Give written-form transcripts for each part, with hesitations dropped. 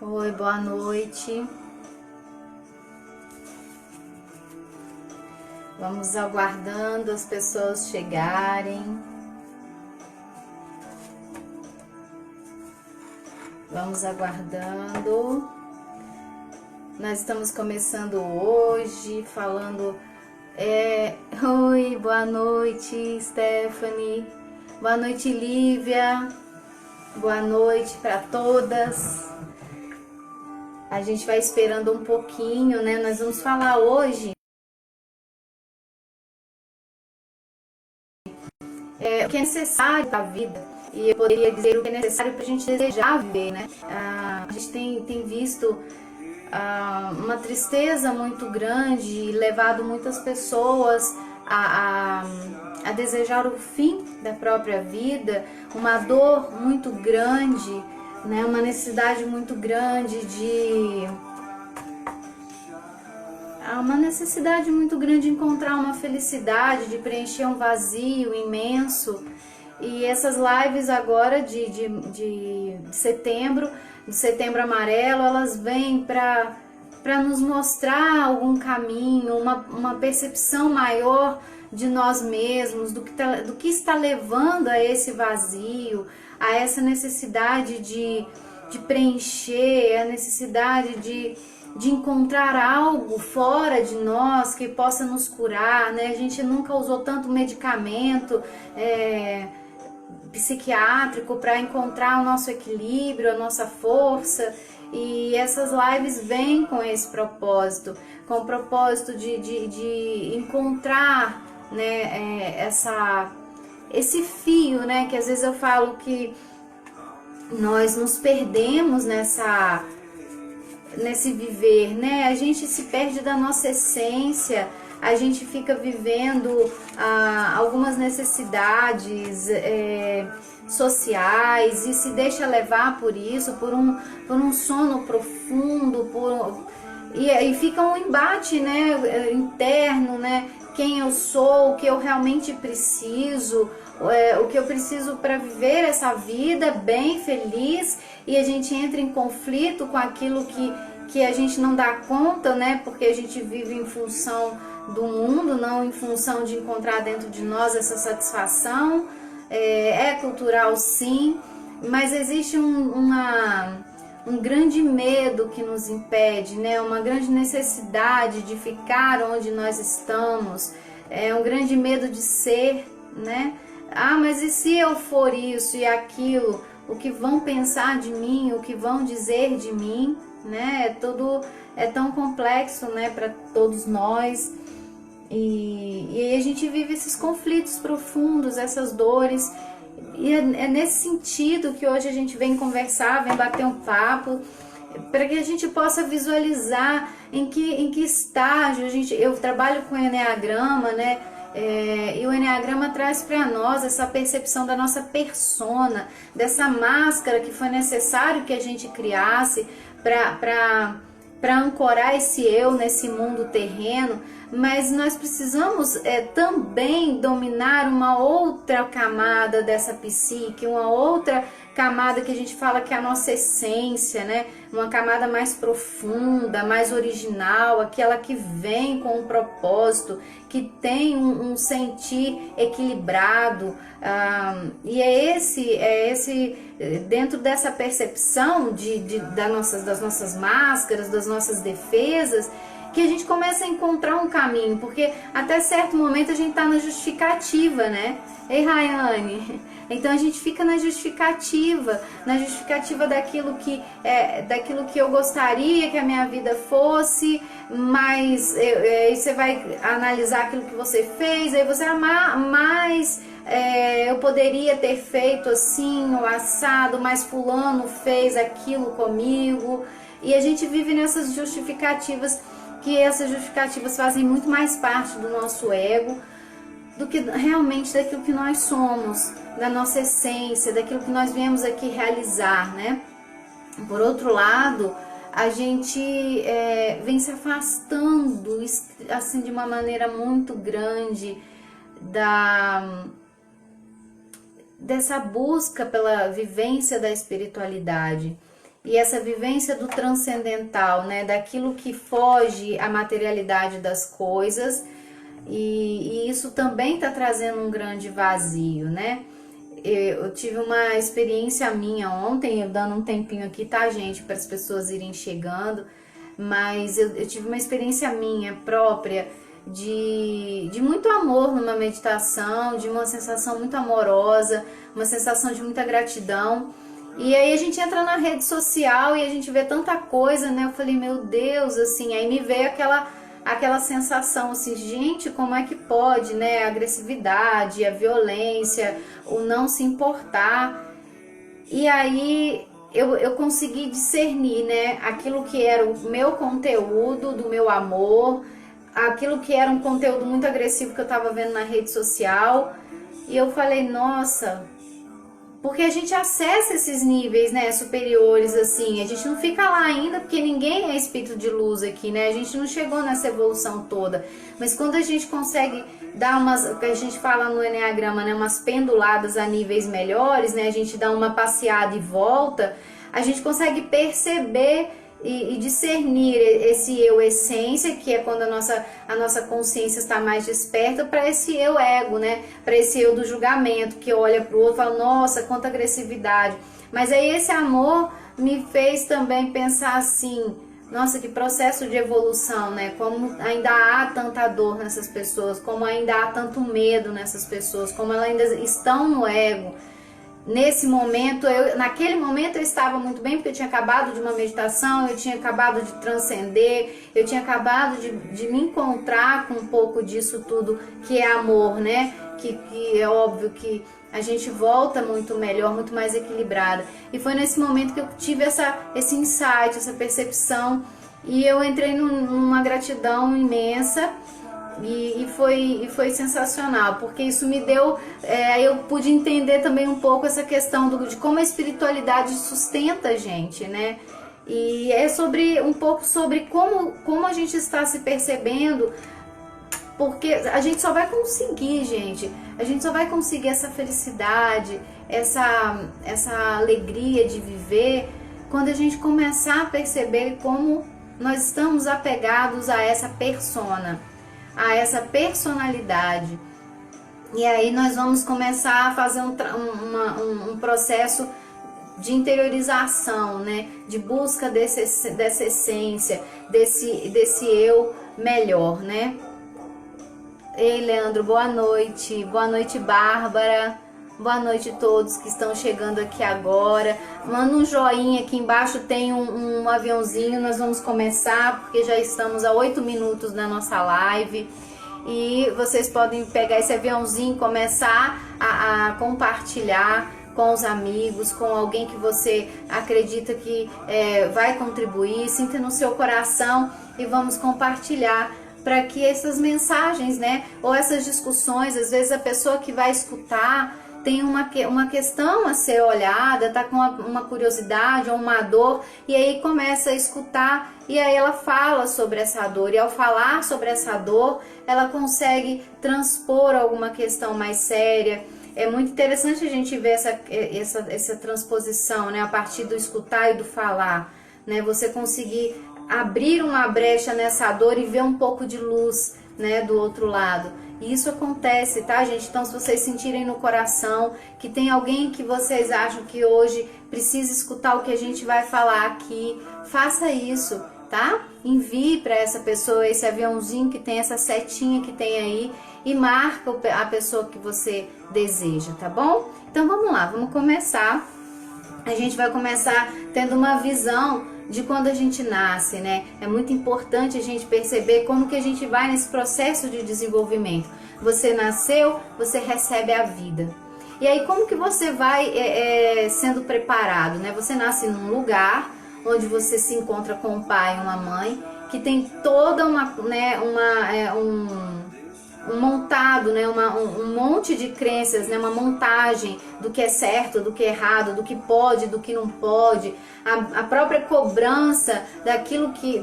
Oi, boa noite. Vamos aguardando as pessoas chegarem. Vamos aguardando. Nós estamos começando hoje falando. Oi, boa noite, Stephanie. Boa noite, Lívia. Boa noite para todas. A gente vai esperando um pouquinho, né? Nós vamos falar hoje o que é necessário para a vida. E eu poderia dizer o que é necessário para a gente desejar viver, né? A gente tem visto uma tristeza muito grande e levado muitas pessoas a desejar o fim da própria vida, uma dor muito grande, né? Uma necessidade muito grande uma necessidade muito grande de encontrar uma felicidade, de preencher um vazio imenso. E essas lives agora de setembro, de Setembro Amarelo, elas vêm para nos mostrar algum caminho, uma percepção maior de nós mesmos, do que está levando a esse vazio, a essa necessidade de preencher, a necessidade de encontrar algo fora de nós que possa nos curar, né? A gente nunca usou tanto medicamento psiquiátrico para encontrar o nosso equilíbrio, a nossa força, e essas lives vêm com esse propósito, com o propósito de encontrar, né, esse fio, né, que às vezes eu falo que nós nos perdemos nesse viver, né? A gente se perde da nossa essência, a gente fica vivendo algumas necessidades sociais e se deixa levar por isso, por um sono profundo, e fica um embate, né, interno, né? Quem eu sou, o que eu realmente preciso, o que eu preciso para viver essa vida bem feliz, e a gente entra em conflito com aquilo que a gente não dá conta, né? Porque a gente vive em função do mundo, não em função de encontrar dentro de nós essa satisfação. É cultural, sim, mas existe um grande medo que nos impede, né? Uma grande necessidade de ficar onde nós estamos, um grande medo de ser, né? Mas e se eu for isso e aquilo? O que vão pensar de mim? O que vão dizer de mim? Né? É tão complexo, né, para todos nós. E aí a gente vive esses conflitos profundos, essas dores. E é nesse sentido que hoje a gente vem conversar, vem bater um papo, para que a gente possa visualizar em que estágio eu trabalho com Enneagrama, né? E o Enneagrama traz para nós essa percepção da nossa persona, dessa máscara que foi necessário que a gente criasse para ancorar esse eu nesse mundo terreno. Mas nós precisamos também dominar uma outra camada dessa psique, uma outra camada que a gente fala que é a nossa essência, né? Uma camada mais profunda, mais original, aquela que vem com um propósito, que tem um sentir equilibrado. E é esse dentro dessa percepção das nossas máscaras, das nossas defesas, que a gente começa a encontrar um caminho, porque até certo momento a gente está na justificativa, né? Ei, Rayane? Então a gente fica na justificativa daquilo que eu gostaria que a minha vida fosse, mas aí você vai analisar aquilo que você fez, aí você mas eu poderia ter feito assim, o assado, mas fulano fez aquilo comigo, e a gente vive nessas justificativas, que essas justificativas fazem muito mais parte do nosso ego do que realmente daquilo que nós somos, da nossa essência, daquilo que nós viemos aqui realizar, né? Por outro lado, a gente vem se afastando assim de uma maneira muito grande dessa busca pela vivência da espiritualidade. e essa vivência do transcendental, né, daquilo que foge à materialidade das coisas, e isso também está trazendo um grande vazio, né? Eu tive uma experiência minha ontem, eu dando um tempinho aqui, tá, gente, para as pessoas irem chegando, mas eu tive uma experiência minha própria de muito amor numa meditação, de uma sensação muito amorosa, uma sensação de muita gratidão. E aí a gente entra na rede social e a gente vê tanta coisa, né? Eu falei, meu Deus, assim, aí me veio aquela sensação assim, gente, como é que pode, né? A agressividade, a violência, o não se importar. E aí eu consegui discernir, né? Aquilo que era o meu conteúdo, do meu amor, aquilo que era um conteúdo muito agressivo que eu tava vendo na rede social. E eu falei, nossa, porque a gente acessa esses níveis, né, superiores, assim, a gente não fica lá ainda, porque ninguém é espírito de luz aqui, né, a gente não chegou nessa evolução toda, mas quando a gente consegue dar umas, o que a gente fala no Enneagrama, né, umas penduladas a níveis melhores, né, a gente dá uma passeada e volta, a gente consegue perceber e discernir esse eu essência, que é quando a nossa consciência está mais desperta, para esse eu ego, né? Para esse eu do julgamento, que olha para o outro e fala, nossa, quanta agressividade. Mas aí esse amor me fez também pensar assim, nossa, que processo de evolução, né? Como ainda há tanta dor nessas pessoas, como ainda há tanto medo nessas pessoas, como elas ainda estão no ego. Nesse momento, naquele momento eu estava muito bem, porque eu tinha acabado de uma meditação, eu tinha acabado de transcender, eu tinha acabado de me encontrar com um pouco disso tudo que é amor, né? Que é óbvio que a gente volta muito melhor, muito mais equilibrada. E foi nesse momento que eu tive esse insight, essa percepção, e eu entrei numa gratidão imensa. E foi sensacional, porque isso me deu, eu pude entender também um pouco essa questão de como a espiritualidade sustenta a gente, né? E é um pouco sobre como a gente está se percebendo, porque a gente só vai conseguir, gente, a gente só vai conseguir essa felicidade, essa alegria de viver, quando a gente começar a perceber como nós estamos apegados a essa persona, a essa personalidade. E aí nós vamos começar a fazer um processo de interiorização, né? De busca dessa essência, desse eu melhor, né? Ei, Leandro, boa noite. Boa noite, Bárbara. Boa noite a todos que estão chegando aqui agora. Manda um joinha, aqui embaixo tem um aviãozinho. Nós vamos começar porque já estamos a 8 minutos na nossa live. E vocês podem pegar esse aviãozinho e começar a compartilhar com os amigos, com alguém que você acredita que vai contribuir. Sinta no seu coração e vamos compartilhar, para que essas mensagens, né, ou essas discussões, às vezes a pessoa que vai escutar tem uma questão a ser olhada, tá com uma curiosidade ou uma dor, e aí começa a escutar, e aí ela fala sobre essa dor, e ao falar sobre essa dor, ela consegue transpor alguma questão mais séria. É muito interessante a gente ver essa transposição, né, a partir do escutar e do falar, né, você conseguir abrir uma brecha nessa dor e ver um pouco de luz, né, do outro lado. E isso acontece, tá, gente? Então, se vocês sentirem no coração que tem alguém que vocês acham que hoje precisa escutar o que a gente vai falar aqui, faça isso, tá? Envie para essa pessoa esse aviãozinho que tem, essa setinha que tem aí, e marca a pessoa que você deseja, tá bom? Então, vamos lá, vamos começar. A gente vai começar tendo uma visão de quando a gente nasce, né? É muito importante a gente perceber como que a gente vai nesse processo de desenvolvimento. Você nasceu, você recebe a vida. E aí como que você vai sendo preparado, né? Você nasce num lugar onde você se encontra com um pai e uma mãe, que tem toda um montado, né, um monte de crenças, né, uma montagem do que é certo, do que é errado, do que pode, do que não pode, a própria cobrança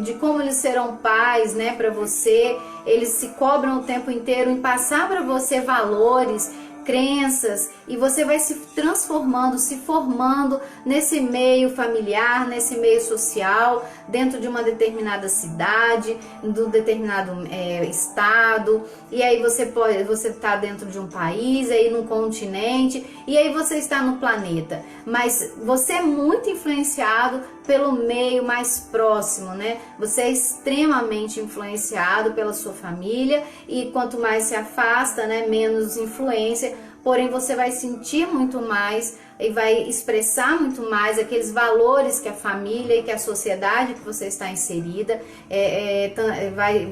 de como eles serão pais, né, para você. Eles se cobram o tempo inteiro em passar para você valores, crenças, e você vai se transformando, se formando nesse meio familiar, nesse meio social, dentro de uma determinada cidade, de um determinado estado, e aí você está dentro de um país, aí num continente, e aí você está no planeta, mas você é muito influenciado pelo meio mais próximo, né? Você é extremamente influenciado pela sua família, e quanto mais se afasta, né, menos influência, porém você vai sentir muito mais e vai expressar muito mais aqueles valores que a família e que a sociedade que você está inserida,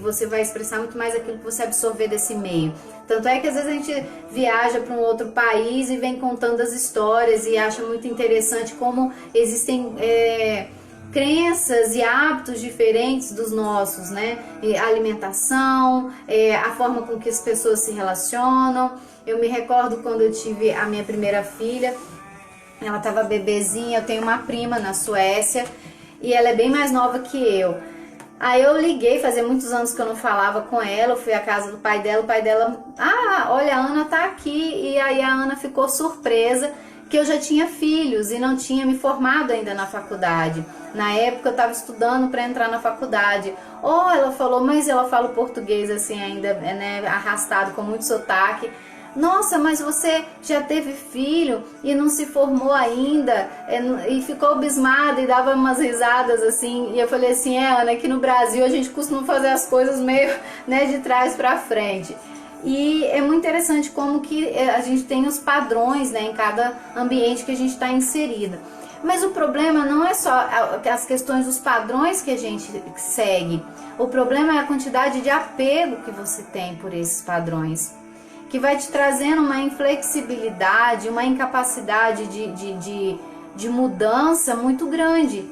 você vai expressar muito mais aquilo que você absorver desse meio. Tanto é que às vezes a gente viaja para um outro país e vem contando as histórias e acha muito interessante como existem crenças e hábitos diferentes dos nossos, né? A alimentação, a forma com que as pessoas se relacionam. Eu me recordo quando eu tive a minha primeira filha, ela estava bebezinha, eu tenho uma prima na Suécia e ela é bem mais nova que eu. Aí eu liguei, fazia muitos anos que eu não falava com ela, eu fui à casa do pai dela, o pai dela, olha, a Ana tá aqui, e aí a Ana ficou surpresa que eu já tinha filhos e não tinha me formado ainda na faculdade. Na época eu estava estudando para entrar na faculdade. Ela falou, mas ela fala o português assim ainda, né, arrastado, com muito sotaque. Nossa, mas você já teve filho e não se formou ainda, e ficou abismada e dava umas risadas assim. E eu falei assim, Ana, aqui no Brasil a gente costuma fazer as coisas meio, né, de trás para frente. E é muito interessante como que a gente tem os padrões, né, em cada ambiente que a gente está inserida. Mas o problema não é só as questões dos padrões que a gente segue. O problema é a quantidade de apego que você tem por esses padrões, que vai te trazendo uma inflexibilidade, uma incapacidade de mudança muito grande.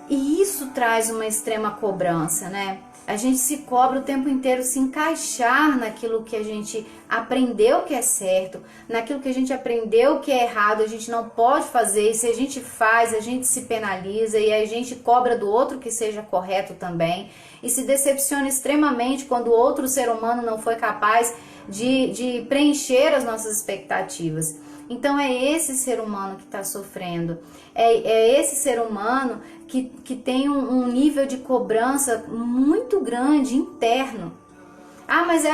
E isso traz uma extrema cobrança, né? A gente se cobra o tempo inteiro se encaixar naquilo que a gente aprendeu que é certo, naquilo que a gente aprendeu que é errado, a gente não pode fazer, e se a gente faz, a gente se penaliza e a gente cobra do outro que seja correto também, e se decepciona extremamente quando o outro ser humano não foi capaz de preencher as nossas expectativas. Então é esse ser humano que está sofrendo, é esse ser humano que tem um nível de cobrança muito grande interno. Mas é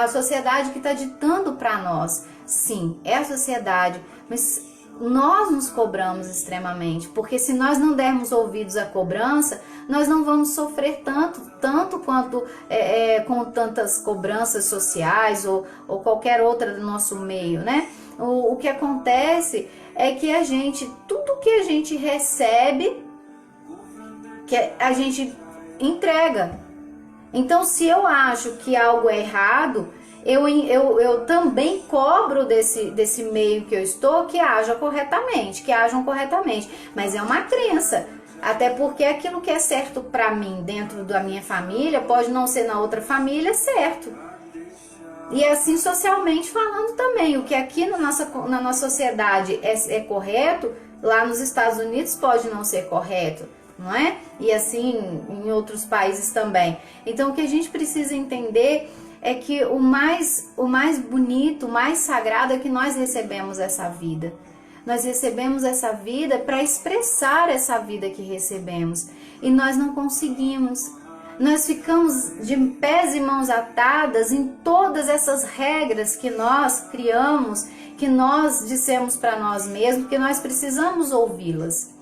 a sociedade que está ditando para nós. Sim, é a sociedade, mas nós nos cobramos extremamente, porque se nós não dermos ouvidos à cobrança, nós não vamos sofrer tanto quanto com tantas cobranças sociais ou qualquer outra do nosso meio, né? O que acontece é que tudo que a gente recebe, que a gente entrega. Então, se eu acho que algo é errado, eu também cobro desse meio que eu estou que ajam corretamente. Mas é uma crença. Até porque aquilo que é certo para mim dentro da minha família pode não ser na outra família certo. E assim socialmente falando também, o que aqui na nossa sociedade é correto, lá nos Estados Unidos pode não ser correto, não é? E assim em outros países também. Então o que a gente precisa entender é que o mais bonito, o mais sagrado é que nós recebemos essa vida. Nós recebemos essa vida para expressar essa vida que recebemos. E nós não conseguimos. Nós ficamos de pés e mãos atadas em todas essas regras que nós criamos, que nós dissemos para nós mesmos, que nós precisamos ouvi-las.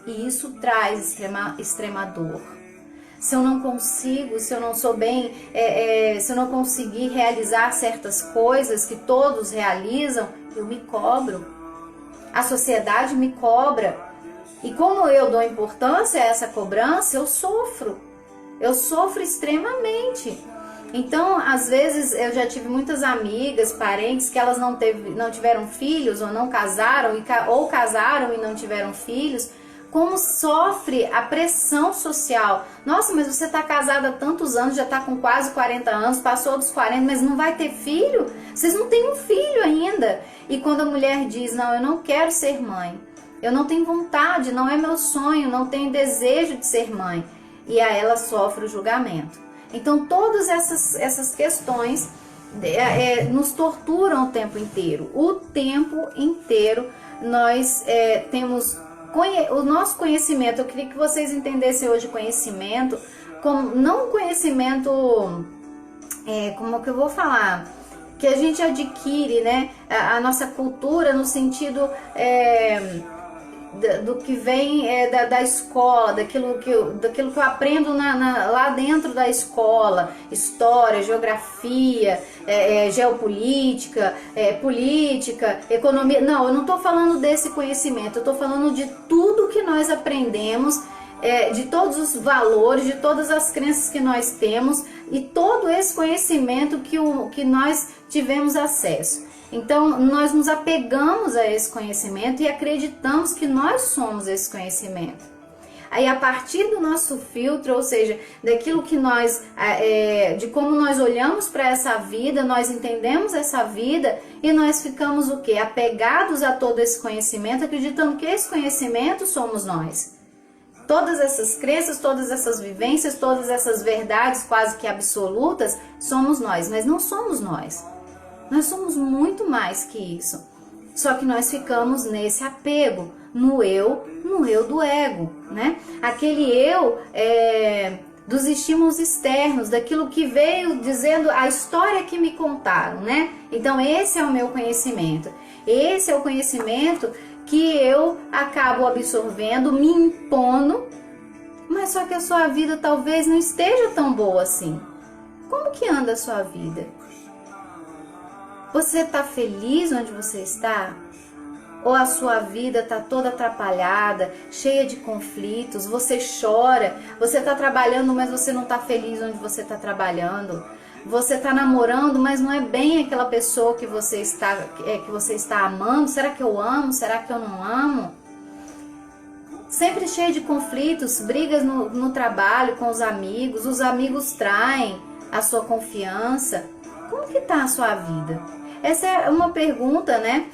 E isso traz extrema dor. Se eu não consigo, se eu não sou bem, se eu não conseguir realizar certas coisas que todos realizam, eu me cobro. A sociedade me cobra. E como eu dou importância a essa cobrança, eu sofro. Eu sofro extremamente. Então, às vezes, eu já tive muitas amigas, parentes, que elas não tiveram filhos, ou não casaram, ou casaram e não tiveram filhos. Como sofre a pressão social. Nossa, mas você está casada há tantos anos, já está com quase 40 anos, passou dos 40, mas não vai ter filho? Vocês não têm um filho ainda. E quando a mulher diz, não, eu não quero ser mãe, eu não tenho vontade, não é meu sonho, não tenho desejo de ser mãe. E aí ela sofre o julgamento. Então todas essas questões nos torturam o tempo inteiro. O tempo inteiro nós temos o nosso conhecimento. Eu queria que vocês entendessem hoje conhecimento como não conhecimento, como que eu vou falar, que a gente adquire, né, a nossa cultura no sentido do que vem da escola, daquilo que eu aprendo lá dentro da escola, história, geografia, geopolítica, política, economia. Não, eu não estou falando desse conhecimento, eu estou falando de tudo que nós aprendemos, de todos os valores, de todas as crenças que nós temos e todo esse conhecimento que nós tivemos acesso. Então, nós nos apegamos a esse conhecimento e acreditamos que nós somos esse conhecimento. Aí, a partir do nosso filtro, ou seja, daquilo que nós, de como nós olhamos para essa vida, nós entendemos essa vida e nós ficamos o quê? Apegados a todo esse conhecimento, acreditando que esse conhecimento somos nós. Todas essas crenças, todas essas vivências, todas essas verdades quase que absolutas, somos nós, mas não somos nós. Nós somos muito mais que isso. Só que nós ficamos nesse apego, no eu do ego, né? Aquele eu dos estímulos externos, daquilo que veio dizendo a história que me contaram, né? Então esse é o meu conhecimento. Esse é o conhecimento que eu acabo absorvendo, me impondo, mas só que a sua vida talvez não esteja tão boa assim. Como que anda a sua vida? Você está feliz onde você está? Ou a sua vida está toda atrapalhada, cheia de conflitos, você chora, você está trabalhando, mas você não está feliz onde você está trabalhando. Você está namorando, mas não é bem aquela pessoa que você está amando. Será que eu amo? Será que eu não amo? Sempre cheia de conflitos, brigas no trabalho com os amigos traem a sua confiança. Como que está a sua vida? Essa é uma pergunta, né?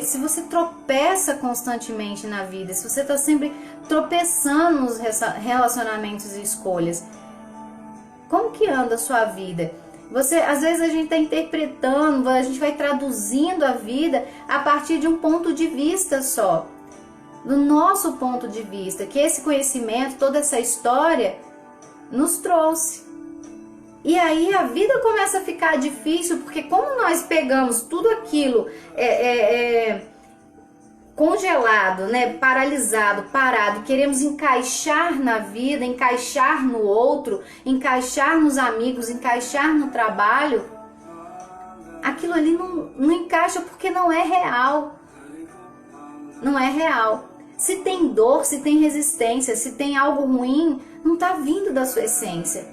Se você tropeça constantemente na vida, se você está sempre tropeçando nos relacionamentos e escolhas, como que anda a sua vida? Às vezes a gente está interpretando, a gente vai traduzindo a vida a partir de um ponto de vista só. Do nosso ponto de vista, que esse conhecimento, toda essa história nos trouxe. E aí a vida começa a ficar difícil, porque como nós pegamos tudo aquilo congelado, né, paralisado, parado, queremos encaixar na vida, encaixar no outro, encaixar nos amigos, encaixar no trabalho, aquilo ali não encaixa porque não é real. Não é real. Se tem dor, se tem resistência, se tem algo ruim, não está vindo da sua essência.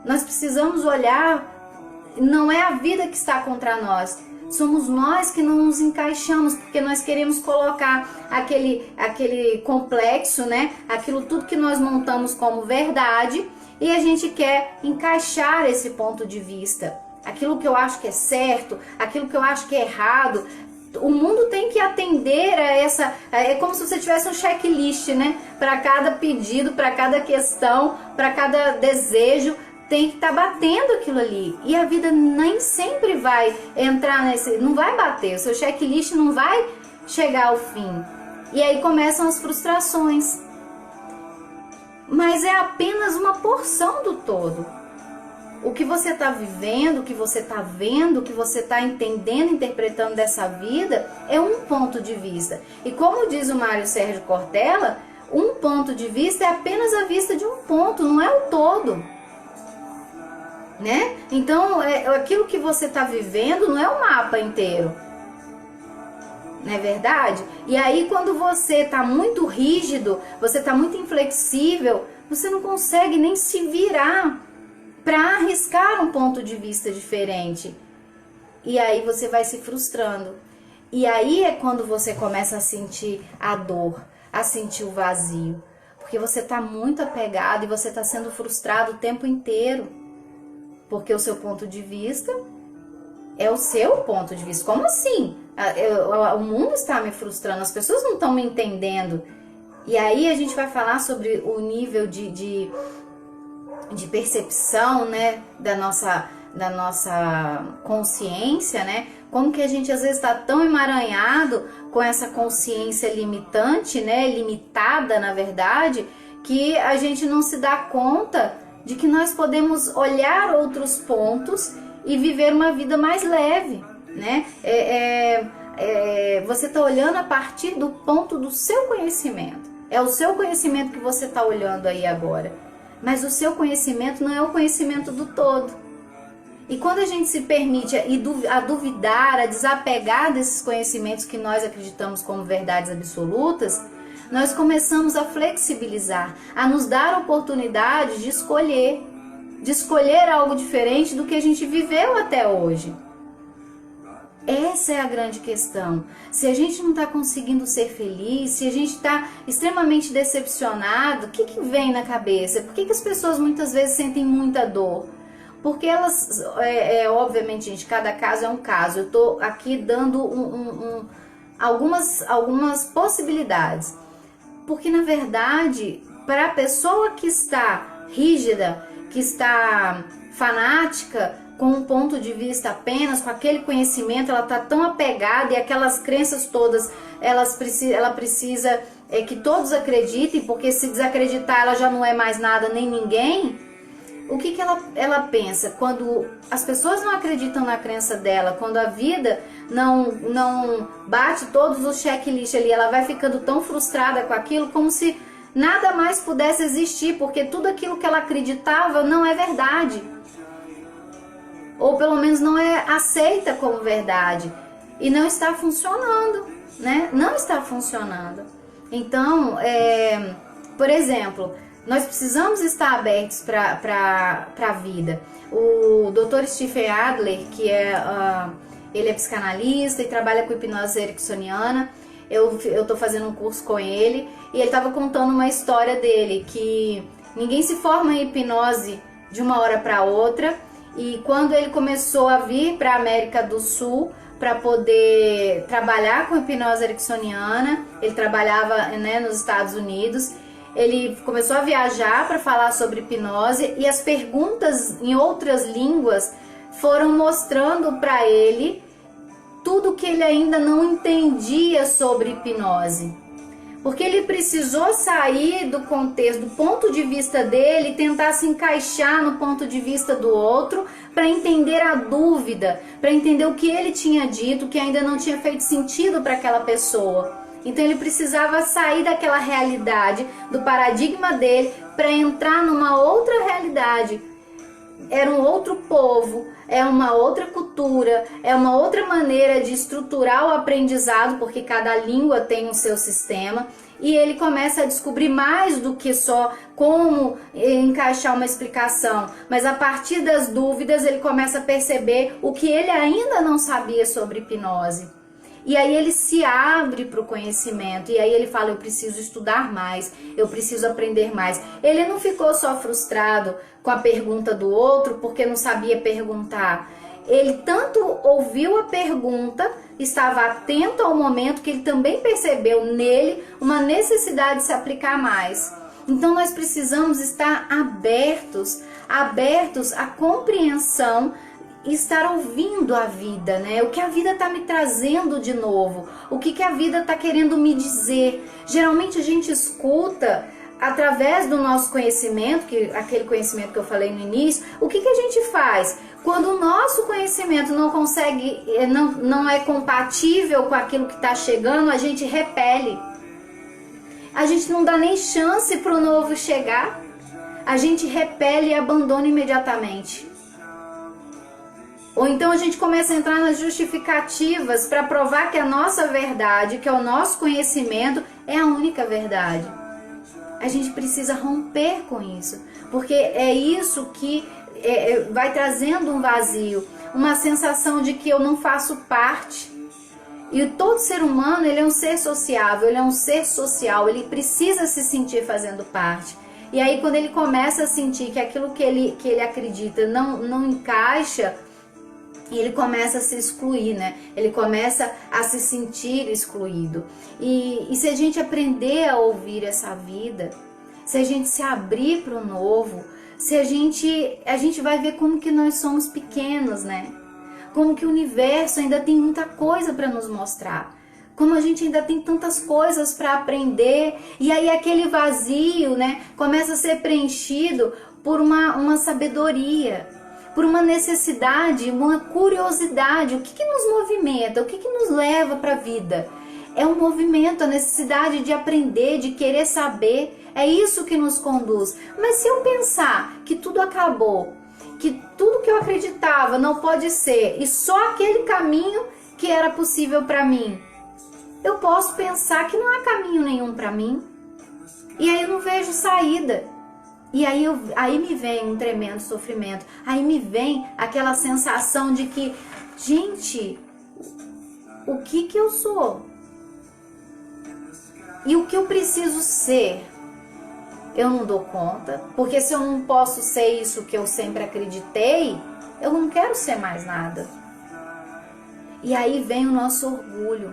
Nós precisamos olhar, não é a vida que está contra nós, somos nós que não nos encaixamos, porque nós queremos colocar aquele complexo, né? Aquilo tudo que nós montamos como verdade, e a gente quer encaixar esse ponto de vista. Aquilo que eu acho que é certo, aquilo que eu acho que é errado. O mundo tem que atender a essa... É como se você tivesse um checklist, né? Para cada pedido, para cada questão, para cada desejo, tem que estar batendo aquilo ali. E a vida nem sempre vai entrar nesse... Não vai bater, o seu checklist não vai chegar ao fim. E aí começam as frustrações. Mas é apenas uma porção do todo. O que você está vivendo, o que você está vendo, o que você está entendendo, interpretando dessa vida é um ponto de vista. E como diz o Mário Sérgio Cortella, um ponto de vista é apenas a vista de um ponto, não é o todo. Né? Então, aquilo que você está vivendo não é o mapa inteiro. Não é verdade? E aí, quando você está muito rígido, você está muito inflexível, você não consegue nem se virar para arriscar um ponto de vista diferente. E aí você vai se frustrando. E aí é quando você começa a sentir a dor, a sentir o vazio. Porque você está muito apegado e você está sendo frustrado o tempo inteiro. Porque o seu ponto de vista é o seu ponto de vista. Como assim? O mundo está me frustrando, as pessoas não estão me entendendo. E aí a gente vai falar sobre o nível de percepção, né, da nossa nossa consciência, né? Como que a gente às vezes está tão emaranhado com essa consciência limitante, né? Limitada, na verdade, que a gente não se dá conta de que nós podemos olhar outros pontos e viver uma vida mais leve, né? Você está olhando a partir do ponto do seu conhecimento. É o seu conhecimento que você está olhando aí agora. Mas o seu conhecimento não é o conhecimento do todo. E quando a gente se permite a duvidar, a desapegar desses conhecimentos que nós acreditamos como verdades absolutas, nós começamos a flexibilizar, a nos dar a oportunidade de escolher algo diferente do que a gente viveu até hoje. Essa é a grande questão. Se a gente não está conseguindo ser feliz, se a gente está extremamente decepcionado, o que vem na cabeça? Por que as pessoas muitas vezes sentem muita dor? Porque elas, obviamente, gente, cada caso é um caso. Eu estou aqui dando algumas possibilidades. Porque, na verdade, para a pessoa que está rígida, que está fanática, com um ponto de vista apenas, com aquele conhecimento, ela está tão apegada e aquelas crenças todas, ela precisa que todos acreditem, porque se desacreditar ela já não é mais nada nem ninguém. O que ela pensa? Quando as pessoas não acreditam na crença dela, quando a vida não bate todos os checklists ali, ela vai ficando tão frustrada com aquilo, como se nada mais pudesse existir, porque tudo aquilo que ela acreditava não é verdade. Ou pelo menos não é aceita como verdade. E não está funcionando, né? Não está funcionando. Então, por exemplo, nós precisamos estar abertos para a vida. O Dr. Stephen Adler, que ele é psicanalista e trabalha com hipnose ericksoniana, eu estou fazendo um curso com ele, e ele estava contando uma história dele, que ninguém se forma em hipnose de uma hora para outra, e quando ele começou a vir para a América do Sul para poder trabalhar com hipnose ericksoniana, ele trabalhava, né, nos Estados Unidos. Ele começou a viajar para falar sobre hipnose, e as perguntas em outras línguas foram mostrando para ele tudo que ele ainda não entendia sobre hipnose. Porque ele precisou sair do contexto, do ponto de vista dele, e tentar se encaixar no ponto de vista do outro, para entender a dúvida, para entender o que ele tinha dito, que ainda não tinha feito sentido para aquela pessoa. Então ele precisava sair daquela realidade, do paradigma dele, para entrar numa outra realidade. Era um outro povo, é uma outra cultura, é uma outra maneira de estruturar o aprendizado, porque cada língua tem o seu sistema, e ele começa a descobrir mais do que só como encaixar uma explicação, mas a partir das dúvidas ele começa a perceber o que ele ainda não sabia sobre hipnose. E aí ele se abre para o conhecimento, e aí ele fala: eu preciso estudar mais, eu preciso aprender mais. Ele não ficou só frustrado com a pergunta do outro porque não sabia perguntar. Ele tanto ouviu a pergunta, estava atento ao momento, que ele também percebeu nele uma necessidade de se aplicar mais. Então nós precisamos estar abertos à compreensão, estar ouvindo a vida, né? O que a vida está me trazendo de novo, o que a vida está querendo me dizer. Geralmente a gente escuta através do nosso conhecimento, aquele conhecimento que eu falei no início. O que a gente faz? Quando o nosso conhecimento não é compatível com aquilo que está chegando, a gente repele. A gente não dá nem chance para o novo chegar. A gente repele e abandona imediatamente. Ou então a gente começa a entrar nas justificativas para provar que a nossa verdade, que é o nosso conhecimento, é a única verdade. A gente precisa romper com isso, porque é isso que vai trazendo um vazio, uma sensação de que eu não faço parte. E todo ser humano, ele é um ser sociável, ele é um ser social, ele precisa se sentir fazendo parte. E aí quando ele começa a sentir que aquilo que ele acredita não encaixa, ele começa a se excluir, né? Ele começa a se sentir excluído. E se a gente aprender a ouvir essa vida, se a gente se abrir para o novo, se a gente vai ver como que nós somos pequenos, né? Como que o universo ainda tem muita coisa para nos mostrar. Como a gente ainda tem tantas coisas para aprender. E aí aquele vazio, né, começa a ser preenchido por uma sabedoria, por uma necessidade, uma curiosidade. O que nos movimenta? O que nos leva para a vida? É um movimento, a necessidade de aprender, de querer saber. É isso que nos conduz. Mas se eu pensar que tudo acabou, que tudo que eu acreditava não pode ser, e só aquele caminho que era possível para mim, eu posso pensar que não há caminho nenhum para mim. E aí eu não vejo saída. E aí me vem um tremendo sofrimento. Aí me vem aquela sensação de que, gente, o que eu sou? E o que eu preciso ser? Eu não dou conta, porque se eu não posso ser isso que eu sempre acreditei, eu não quero ser mais nada. E aí vem o nosso orgulho.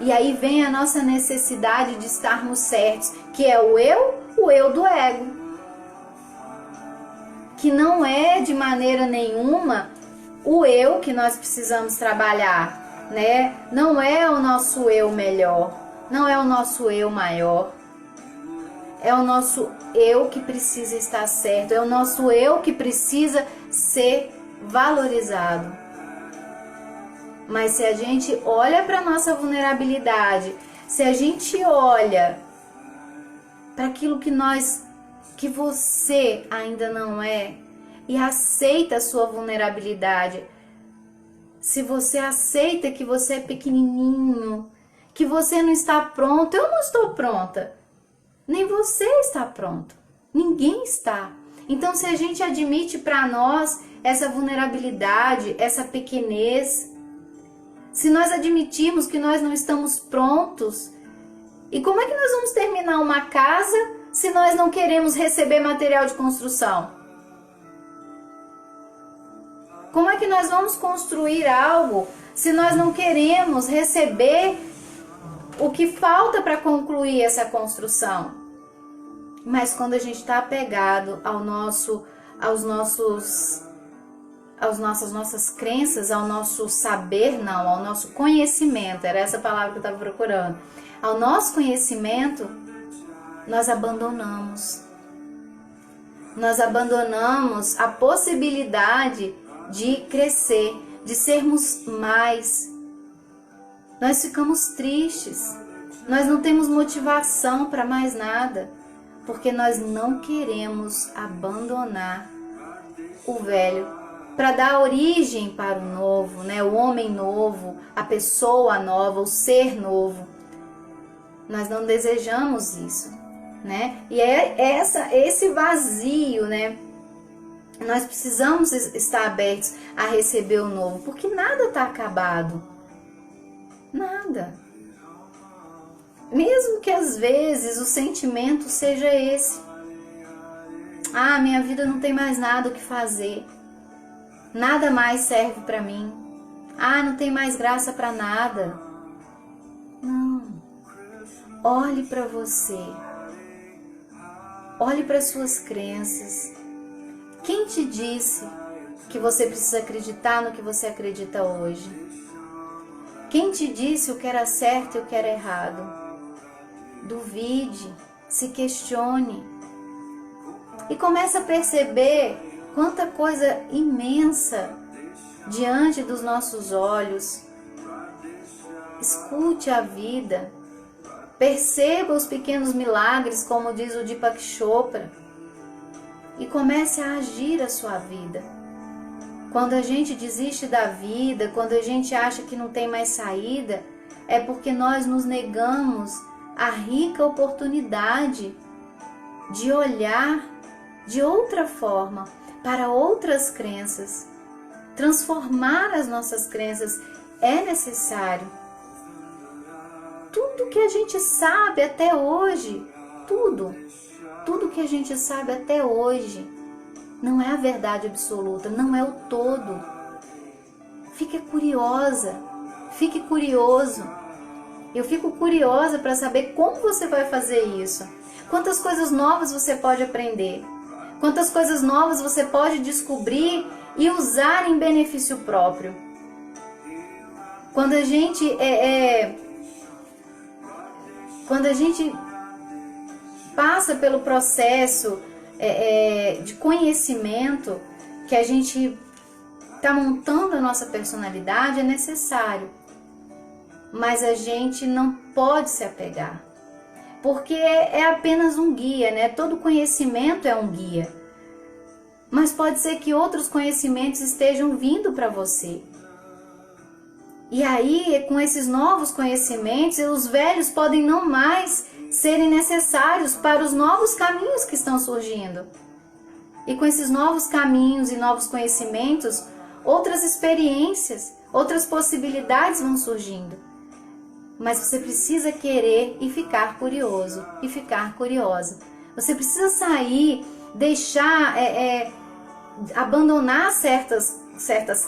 E aí vem a nossa necessidade de estarmos certos, que é o eu do ego. Que não é de maneira nenhuma o eu que nós precisamos trabalhar, né? Não é o nosso eu melhor, não é o nosso eu maior. É o nosso eu que precisa estar certo, é o nosso eu que precisa ser valorizado. Mas se a gente olha para a nossa vulnerabilidade, se a gente olha para aquilo que você ainda não é, e aceita a sua vulnerabilidade, se você aceita que você é pequenininho, que você não está pronto, eu não estou pronta. Nem você está pronto. Ninguém está. Então, se a gente admite para nós essa vulnerabilidade, essa pequenez, se nós admitirmos que nós não estamos prontos, e como é que nós vamos terminar uma casa se nós não queremos receber material de construção? Como é que nós vamos construir algo se nós não queremos receber o que falta para concluir essa construção? Mas quando a gente está apegado às nossas crenças, ao nosso saber, não, ao nosso conhecimento, era essa palavra que eu estava procurando, ao nosso conhecimento, nós abandonamos. Nós abandonamos a possibilidade de crescer, de sermos mais. Nós ficamos tristes, nós não temos motivação para mais nada. Porque nós não queremos abandonar o velho para dar origem para o novo, né? O homem novo, a pessoa nova, o ser novo. Nós não desejamos isso, né? E é esse vazio, né? Nós precisamos estar abertos a receber o novo, porque nada está acabado. Nada. Mesmo que às vezes o sentimento seja esse. Ah, minha vida não tem mais nada o que fazer. Nada mais serve para mim. Ah, não tem mais graça para nada. Não. Olhe para você. Olhe para suas crenças. Quem te disse que você precisa acreditar no que você acredita hoje? Quem te disse o que era certo e o que era errado? Duvide, se questione e comece a perceber quanta coisa imensa diante dos nossos olhos. Escute a vida, perceba os pequenos milagres, como diz o Deepak Chopra, e comece a agir a sua vida. Quando a gente desiste da vida, quando a gente acha que não tem mais saída, é porque nós nos negamos a rica oportunidade de olhar de outra forma para outras crenças. Transformar as nossas crenças é necessário. Tudo que a gente sabe até hoje, tudo que a gente sabe até hoje, não é a verdade absoluta, não é o todo. Fique curiosa, fique curioso. Eu fico curiosa para saber como você vai fazer isso. Quantas coisas novas você pode aprender. Quantas coisas novas você pode descobrir e usar em benefício próprio. Quando a gente passa pelo processo de conhecimento, que a gente está montando a nossa personalidade, é necessário. Mas a gente não pode se apegar, porque é apenas um guia, né? Todo conhecimento é um guia. Mas pode ser que outros conhecimentos estejam vindo para você. E aí, com esses novos conhecimentos, os velhos podem não mais serem necessários para os novos caminhos que estão surgindo. E com esses novos caminhos e novos conhecimentos, outras experiências, outras possibilidades vão surgindo. Mas você precisa querer e ficar curioso, e ficar curiosa. Você precisa sair, deixar, abandonar certas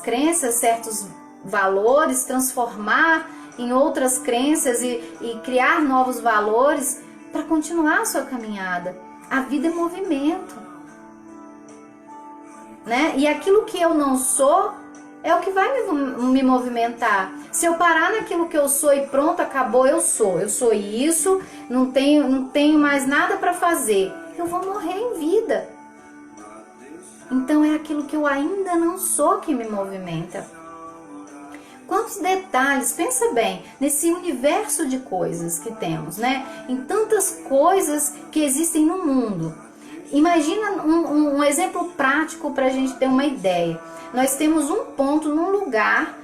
crenças, certos valores, transformar em outras crenças e criar novos valores para continuar a sua caminhada. A vida é movimento, né? E aquilo que eu não sou é o que vai me movimentar. Se eu parar naquilo que eu sou e pronto, acabou, eu sou isso, não tenho mais nada para fazer, eu vou morrer em vida. Então é aquilo que eu ainda não sou que me movimenta. Quantos detalhes, pensa bem, nesse universo de coisas que temos, né? Em tantas coisas que existem no mundo. Imagina um exemplo prático para a gente ter uma ideia. Nós temos um ponto num lugar,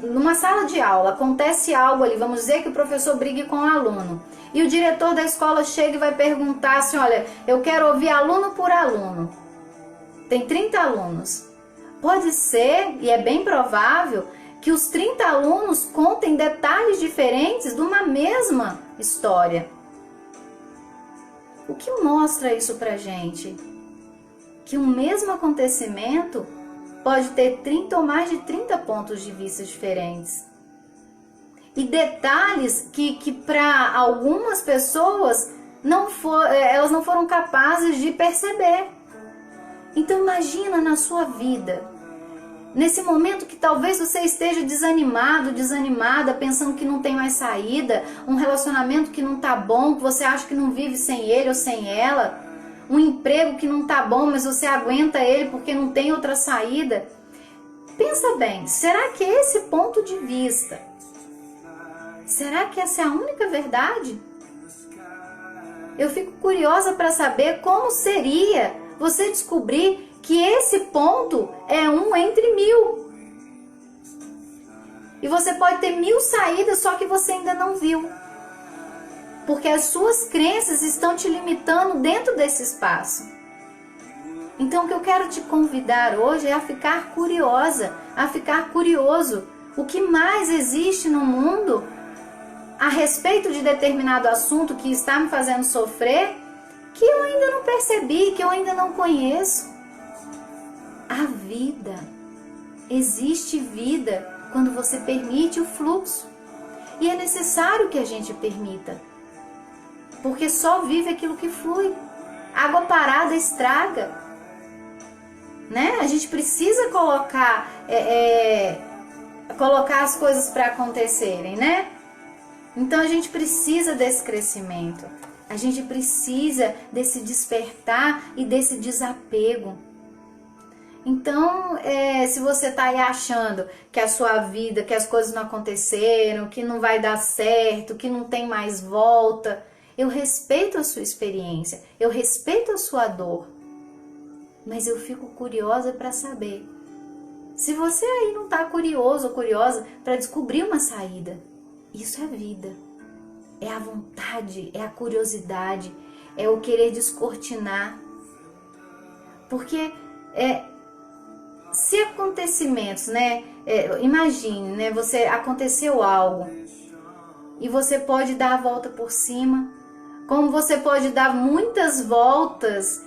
numa sala de aula, acontece algo ali, vamos dizer que o professor brigue com o aluno. E o diretor da escola chega e vai perguntar assim, olha, eu quero ouvir aluno por aluno. Tem 30 alunos. Pode ser, e é bem provável, que os 30 alunos contem detalhes diferentes de uma mesma história. O que mostra isso pra gente? Que um mesmo acontecimento pode ter 30 ou mais de 30 pontos de vista diferentes. E detalhes que para algumas pessoas elas não foram capazes de perceber. Então imagina na sua vida, nesse momento que talvez você esteja desanimado, desanimada, pensando que não tem mais saída, um relacionamento que não tá bom, que você acha que não vive sem ele ou sem ela, um emprego que não tá bom, mas você aguenta ele porque não tem outra saída. Pensa bem, será que esse ponto de vista, será que essa é a única verdade? Eu fico curiosa para saber como seria você descobrir que esse ponto é um entre 1000. E você pode ter 1000 saídas, só que você ainda não viu. Porque as suas crenças estão te limitando dentro desse espaço. Então o que eu quero te convidar hoje é a ficar curiosa, a ficar curioso. O que mais existe no mundo a respeito de determinado assunto que está me fazendo sofrer, que eu ainda não percebi, que eu ainda não conheço. A vida. Existe vida quando você permite o fluxo. E é necessário que a gente permita. Porque só vive aquilo que flui. Água parada estraga. Né? A gente precisa colocar as coisas para acontecerem, né? Então a gente precisa desse crescimento. A gente precisa desse despertar e desse desapego. Então, se você está aí achando que a sua vida, que as coisas não aconteceram, que não vai dar certo, que não tem mais volta, eu respeito a sua experiência, eu respeito a sua dor, mas eu fico curiosa para saber se você aí não está curioso ou curiosa para descobrir uma saída. Isso é vida, é a vontade, é a curiosidade, é o querer descortinar, porque se acontecimentos, né, imagine, né, aconteceu algo e você pode dar a volta por cima, como você pode dar muitas voltas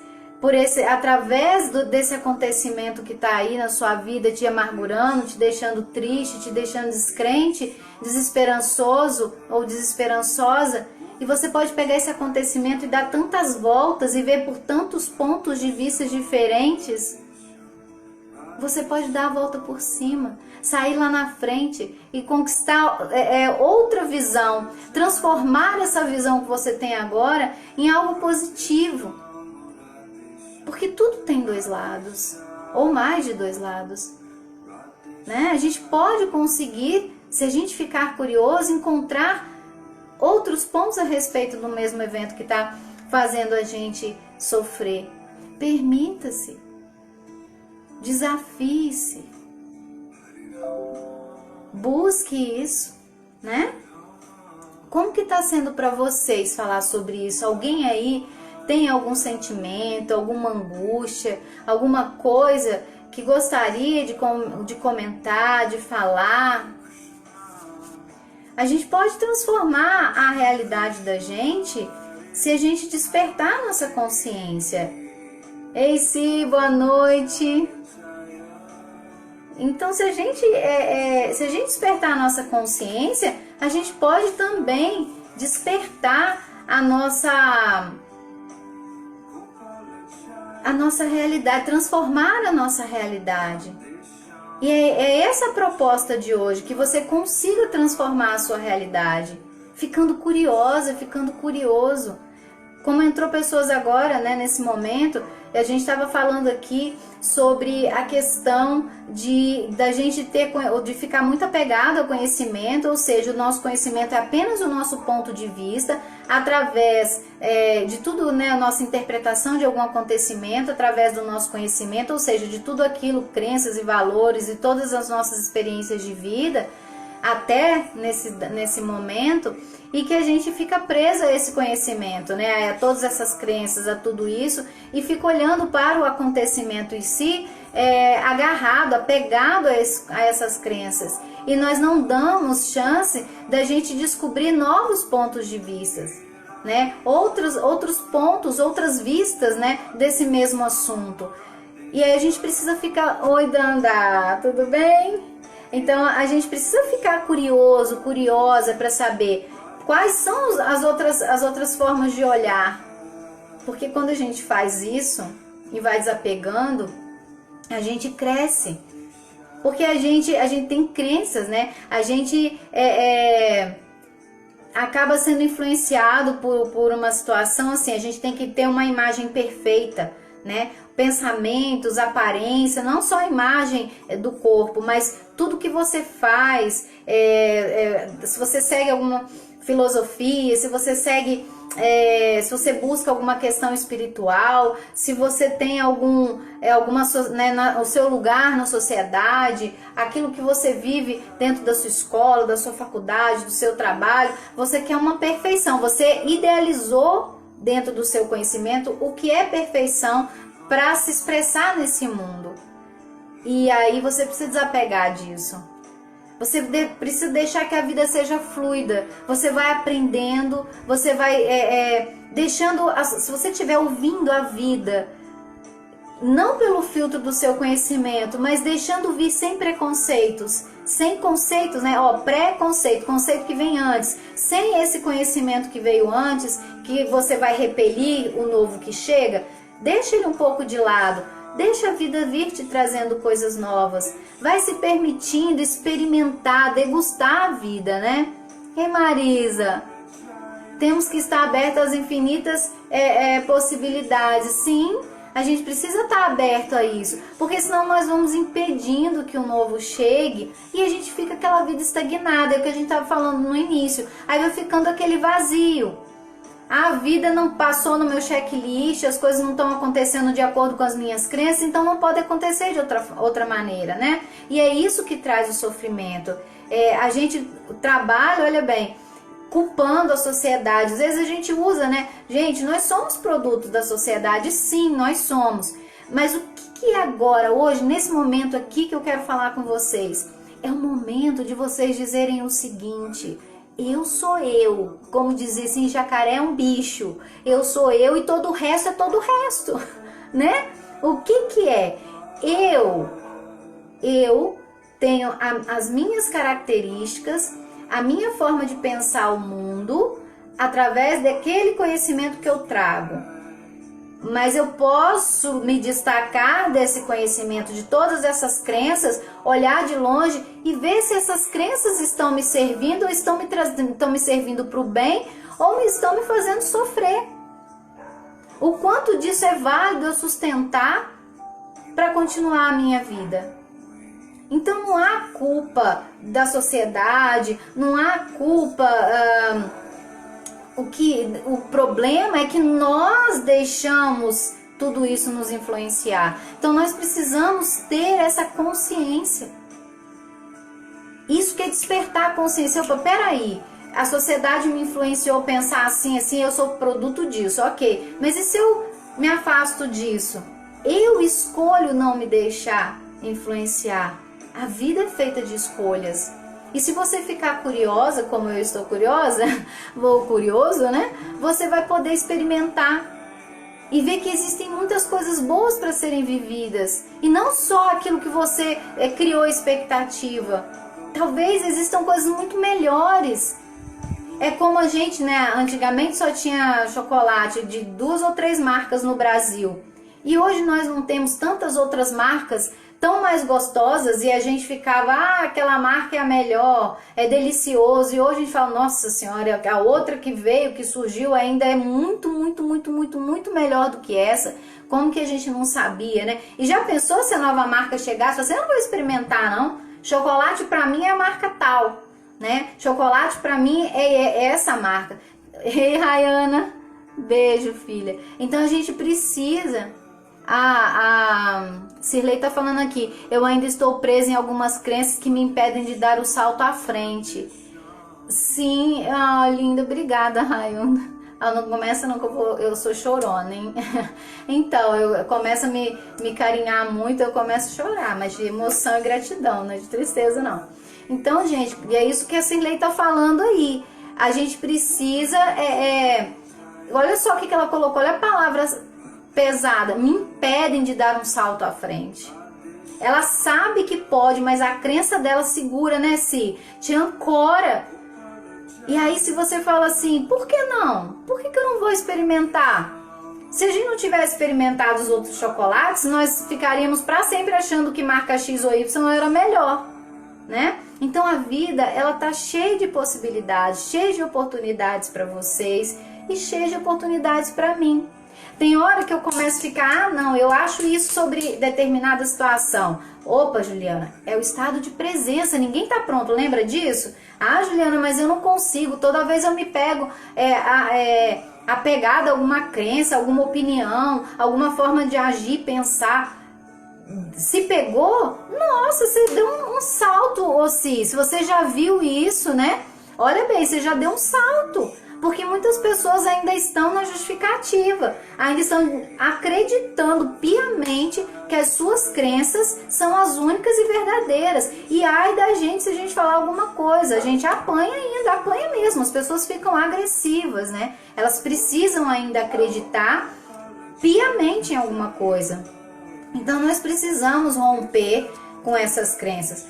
através desse acontecimento que está aí na sua vida, te amargurando, te deixando triste, te deixando descrente, desesperançoso ou desesperançosa, E você pode pegar esse acontecimento e dar tantas voltas e ver por tantos pontos de vista diferentes. Você pode dar a volta por cima, sair lá na frente e conquistar outra visão, transformar essa visão que você tem agora em algo positivo. Porque tudo tem dois lados, ou mais de dois lados, né? A gente pode conseguir, se a gente ficar curioso, encontrar outros pontos a respeito do mesmo evento que está fazendo a gente sofrer. Permita-se, desafie-se, busque isso, né? Como que está sendo para vocês falar sobre isso? Alguém aí tem algum sentimento, alguma angústia, alguma coisa que gostaria de comentar, de falar? A gente pode transformar a realidade da gente se a gente despertar a nossa consciência. Ei, Si, boa noite. Então, se a gente despertar a nossa consciência, a gente pode também despertar a nossa realidade, transformar a nossa realidade. E é essa a proposta de hoje, que você consiga transformar a sua realidade, ficando curiosa, ficando curioso. Como entrou pessoas agora, né, nesse momento, a gente estava falando aqui sobre a questão da gente de ficar muito apegado ao conhecimento, ou seja, o nosso conhecimento é apenas o nosso ponto de vista, através de tudo, né, a nossa interpretação de algum acontecimento, através do nosso conhecimento, ou seja, de tudo aquilo, crenças e valores e todas as nossas experiências de vida, até nesse momento, e que a gente fica preso a esse conhecimento, né, a todas essas crenças, a tudo isso, e fica olhando para o acontecimento em si, agarrado, apegado a essas crenças, e nós não damos chance da gente descobrir novos pontos de vista, né, outros pontos, outras vistas, né, desse mesmo assunto. E aí a gente precisa ficar, oi Danda, tudo bem? Então a gente precisa ficar curioso, curiosa para saber quais são as outras formas de olhar. Porque quando a gente faz isso e vai desapegando, a gente cresce. Porque a gente tem crenças, né? A gente acaba sendo influenciado por uma situação assim, a gente tem que ter uma imagem perfeita, né? Pensamentos, aparência, não só a imagem do corpo, mas tudo que você faz, se você segue alguma filosofia, se você segue, se você busca alguma questão espiritual, se você tem o seu lugar na sociedade, aquilo que você vive dentro da sua escola, da sua faculdade, do seu trabalho, você quer uma perfeição, você idealizou dentro do seu conhecimento o que é perfeição para se expressar nesse mundo. E aí você precisa desapegar disso. Você precisa deixar que a vida seja fluida. Você vai aprendendo, você vai deixando... Se você estiver ouvindo a vida, não pelo filtro do seu conhecimento, mas deixando vir sem preconceitos. Sem conceitos, né? Pré-conceito, conceito que vem antes. Sem esse conhecimento que veio antes, que você vai repelir o novo que chega. Deixa ele um pouco de lado, deixa a vida vir te trazendo coisas novas, vai se permitindo experimentar, degustar a vida, né? E Marisa, temos que estar aberto às infinitas possibilidades, sim, a gente precisa estar aberto a isso, porque senão nós vamos impedindo que o novo chegue e a gente fica aquela vida estagnada, é o que a gente estava falando no início, aí vai ficando aquele vazio. A vida não passou no meu checklist, as coisas não estão acontecendo de acordo com as minhas crenças, então não pode acontecer de outra maneira, né? E é isso que traz o sofrimento. A gente trabalha, olha bem, culpando a sociedade. Às vezes a gente usa, né? Gente, nós somos produtos da sociedade, sim, nós somos. Mas o que agora, hoje, nesse momento aqui que eu quero falar com vocês? É o momento de vocês dizerem o seguinte... Eu sou eu, como dizia assim, jacaré é um bicho, eu sou eu e todo o resto é todo o resto, né? O que é? Eu tenho as minhas características, a minha forma de pensar o mundo, através daquele conhecimento que eu trago. Mas eu posso me destacar desse conhecimento, de todas essas crenças, olhar de longe e ver se essas crenças estão me servindo ou estão me servindo para o bem ou estão me fazendo sofrer. O quanto disso é válido eu sustentar para continuar a minha vida. Então não há culpa da sociedade, não há culpa... O problema é que nós deixamos tudo isso nos influenciar. Então nós precisamos ter essa consciência. Isso que é despertar a consciência. Opa, peraí, a sociedade me influenciou a pensar assim, eu sou produto disso, ok. Mas e se eu me afasto disso? Eu escolho não me deixar influenciar. A vida é feita de escolhas. E se você ficar curiosa, como eu estou curiosa, ou curioso, né? Você vai poder experimentar e ver que existem muitas coisas boas para serem vividas. E não só aquilo que você criou expectativa. Talvez existam coisas muito melhores. É como a gente, né? Antigamente só tinha chocolate de 2 ou 3 marcas no Brasil. E hoje nós não temos tantas outras marcas tão mais gostosas, e a gente ficava, aquela marca é a melhor, é delicioso, e hoje a gente fala, nossa senhora, a outra que veio, que surgiu ainda é muito melhor do que essa. Como que a gente não sabia, né? E já pensou se a nova marca chegasse, você não vai experimentar não, chocolate pra mim é a marca tal, né? Chocolate pra mim é essa marca. Ei, Rayana, beijo, filha. Então a gente precisa... A Cirlei está falando aqui, eu ainda estou presa em algumas crenças que me impedem de dar o salto à frente. Sim, linda, obrigada, Rayana. Não começa não que eu sou chorona, hein? Então, eu começo a me carinhar muito, eu começo a chorar, mas de emoção e gratidão, não é de tristeza não. Então, gente, e é isso que a Cirlei está falando aí. A gente precisa, olha só o que ela colocou, olha a palavra pesada, me impedem de dar um salto à frente. Ela sabe que pode, mas a crença dela segura, né, Si? Te ancora. E aí se você fala assim, por que não? Por que eu não vou experimentar? Se a gente não tivesse experimentado os outros chocolates, nós ficaríamos para sempre achando que marca X ou Y era melhor, né? Então a vida, ela tá cheia de possibilidades, cheia de oportunidades para vocês e cheia de oportunidades para mim. Tem hora que eu começo a ficar, não, eu acho isso sobre determinada situação. Opa, Juliana, é o estado de presença, ninguém tá pronto, lembra disso? Juliana, mas eu não consigo, toda vez eu me pego apegada a alguma crença, alguma opinião, alguma forma de agir, pensar. Se pegou, nossa, você deu um salto, se você já viu isso, né? Olha bem, você já deu um salto. Porque muitas pessoas ainda estão na justificativa, ainda estão acreditando piamente que as suas crenças são as únicas e verdadeiras. E ai da gente se a gente falar alguma coisa, a gente apanha ainda, apanha mesmo, as pessoas ficam agressivas, né? Elas precisam ainda acreditar piamente em alguma coisa. Então nós precisamos romper com essas crenças.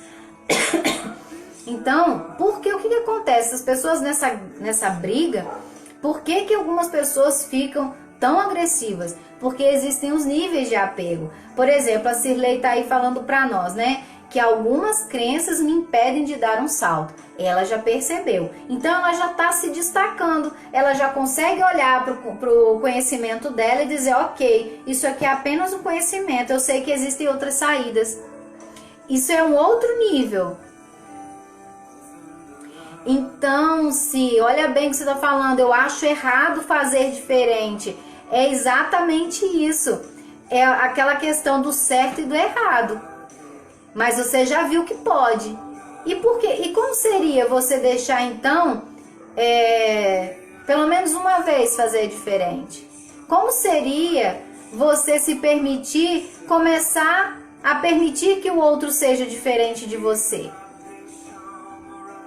Então, o que acontece? As pessoas nessa briga, por que algumas pessoas ficam tão agressivas? Porque existem os níveis de apego. Por exemplo, a Cirlei está aí falando para nós, né? Que algumas crenças me impedem de dar um salto. Ela já percebeu. Então, ela já está se destacando. Ela já consegue olhar para o conhecimento dela e dizer, ok, isso aqui é apenas um conhecimento. Eu sei que existem outras saídas. Isso é um outro nível. Então, se olha bem o que você está falando, eu acho errado fazer diferente. É exatamente isso. É aquela questão do certo e do errado. Mas você já viu que pode. E por quê? E como seria você deixar então, pelo menos uma vez fazer diferente? Como seria você se permitir, começar a permitir que o outro seja diferente de você?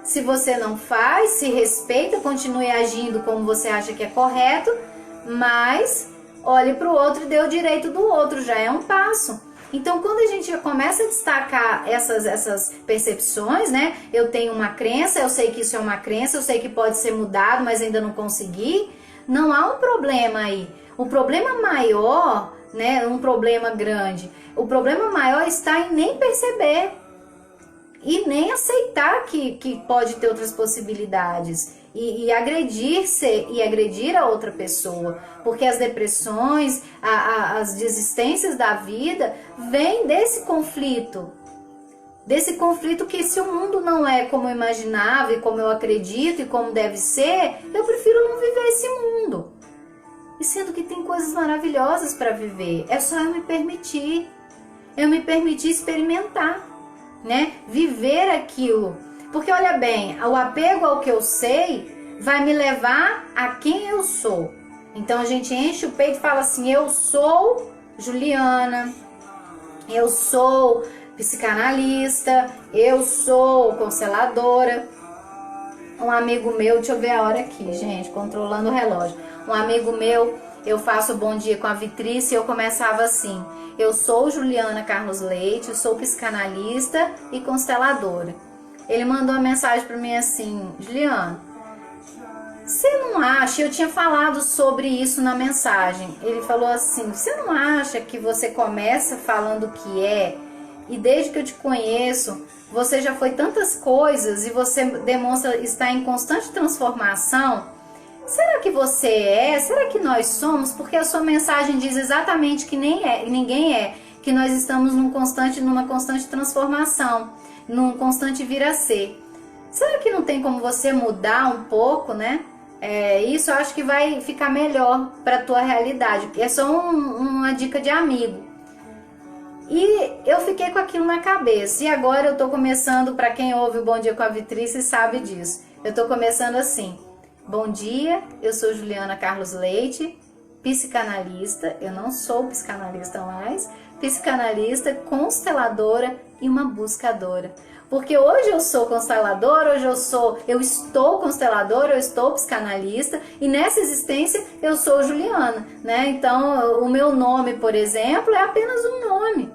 Se você não faz, se respeita, continue agindo como você acha que é correto, mas olhe para o outro e dê o direito do outro, já é um passo. Então, quando a gente começa a destacar essas percepções, né? Eu tenho uma crença, eu sei que isso é uma crença, eu sei que pode ser mudado, mas ainda não consegui. Não há um problema aí. O problema maior, né? Um problema grande. O problema maior está em nem perceber e nem aceitar que pode ter outras possibilidades. E agredir-se e agredir a outra pessoa, porque as depressões, as desistências da vida vêm desse conflito que, se o mundo não é como eu imaginava e como eu acredito e como deve ser, eu prefiro não viver esse mundo. E sendo que tem coisas maravilhosas para viver, é só eu me permitir experimentar, né? Viver aquilo. Porque olha bem, o apego ao que eu sei vai me levar a quem eu sou. Então a gente enche o peito e fala assim: eu sou Juliana, eu sou psicanalista, eu sou consteladora. Um amigo meu, deixa eu ver a hora aqui, gente, controlando o relógio. Um amigo meu, eu faço Bom Dia com a Vitrice, e eu começava assim: eu sou Juliana Carlos Leite, eu sou psicanalista e consteladora. Ele mandou uma mensagem para mim assim: Juliana, você não acha, eu tinha falado sobre isso na mensagem, ele falou assim: você não acha que você começa falando o que é, e desde que eu te conheço, você já foi tantas coisas e você demonstra estar em constante transformação? Será que você é? Será que nós somos? Porque a sua mensagem diz exatamente que ninguém é, que nós estamos numa constante transformação, num constante vir a ser. Será que não tem como você mudar um pouco, né? Isso eu acho que vai ficar melhor para a tua realidade. É só uma dica de amigo. E eu fiquei com aquilo na cabeça. E agora eu tô começando, para quem ouve o Bom Dia com a Vitrice sabe disso. Eu tô começando assim: bom dia, eu sou Juliana Carlos Leite, psicanalista. Eu não sou psicanalista mais. Psicanalista, consteladora e uma buscadora. Porque hoje eu sou consteladora, eu estou consteladora, eu estou psicanalista, e nessa existência eu sou Juliana, né? Então, o meu nome, por exemplo, é apenas um nome.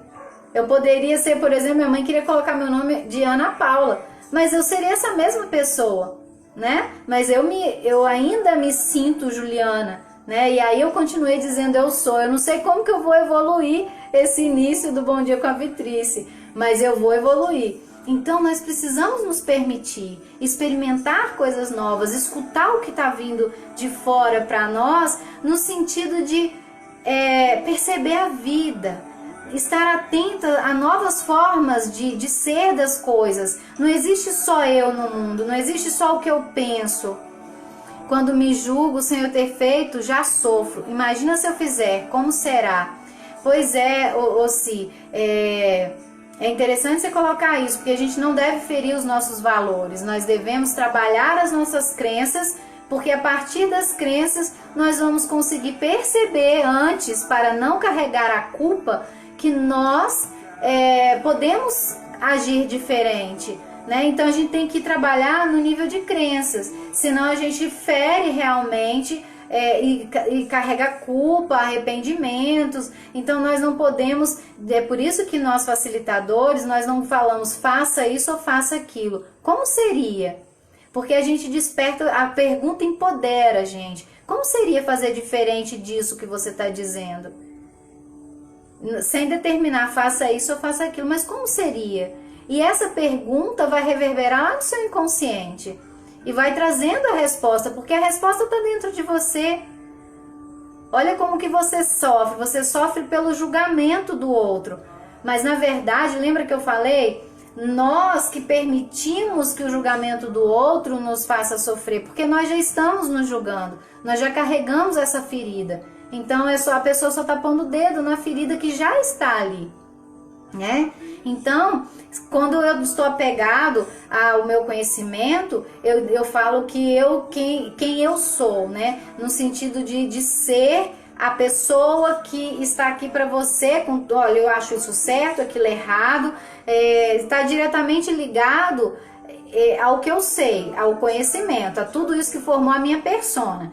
Eu poderia ser, por exemplo, minha mãe queria colocar meu nome de Ana Paula, mas eu seria essa mesma pessoa, né? Mas eu ainda me sinto Juliana, né? E aí eu continuei dizendo eu sou. Eu não sei como que eu vou evoluir esse início do Bom Dia com a Vitrice, mas eu vou evoluir. Então nós precisamos nos permitir experimentar coisas novas, escutar o que está vindo de fora para nós, no sentido de perceber a vida, estar atenta a novas formas de ser das coisas. Não existe só eu no mundo, não existe só o que eu penso. Quando me julgo sem eu ter feito, já sofro. Imagina se eu fizer, como será? Pois é, Si, é interessante você colocar isso, porque a gente não deve ferir os nossos valores. Nós devemos trabalhar as nossas crenças, porque a partir das crenças nós vamos conseguir perceber antes, para não carregar a culpa, que nós podemos agir diferente, né? Então a gente tem que trabalhar no nível de crenças, senão a gente fere realmente e carrega culpa, arrependimentos. Então nós não podemos, é por isso que nós facilitadores, nós não falamos faça isso ou faça aquilo. Como seria? Porque a gente desperta, a pergunta empodera a gente. Como seria fazer diferente disso que você está dizendo? Sem determinar faça isso ou faça aquilo, mas como seria? E essa pergunta vai reverberar lá no seu inconsciente e vai trazendo a resposta, porque a resposta está dentro de você. Olha como que você sofre pelo julgamento do outro, mas na verdade, lembra que eu falei? Nós que permitimos que o julgamento do outro nos faça sofrer, porque nós já estamos nos julgando, nós já carregamos essa ferida. Então a pessoa só está pondo o dedo na ferida que já está ali, né? Então, quando eu estou apegado ao meu conhecimento, eu falo que quem eu sou, né? No sentido de ser a pessoa que está aqui para você, olha, eu acho isso certo, aquilo errado, está diretamente ligado ao que eu sei, ao conhecimento, a tudo isso que formou a minha persona.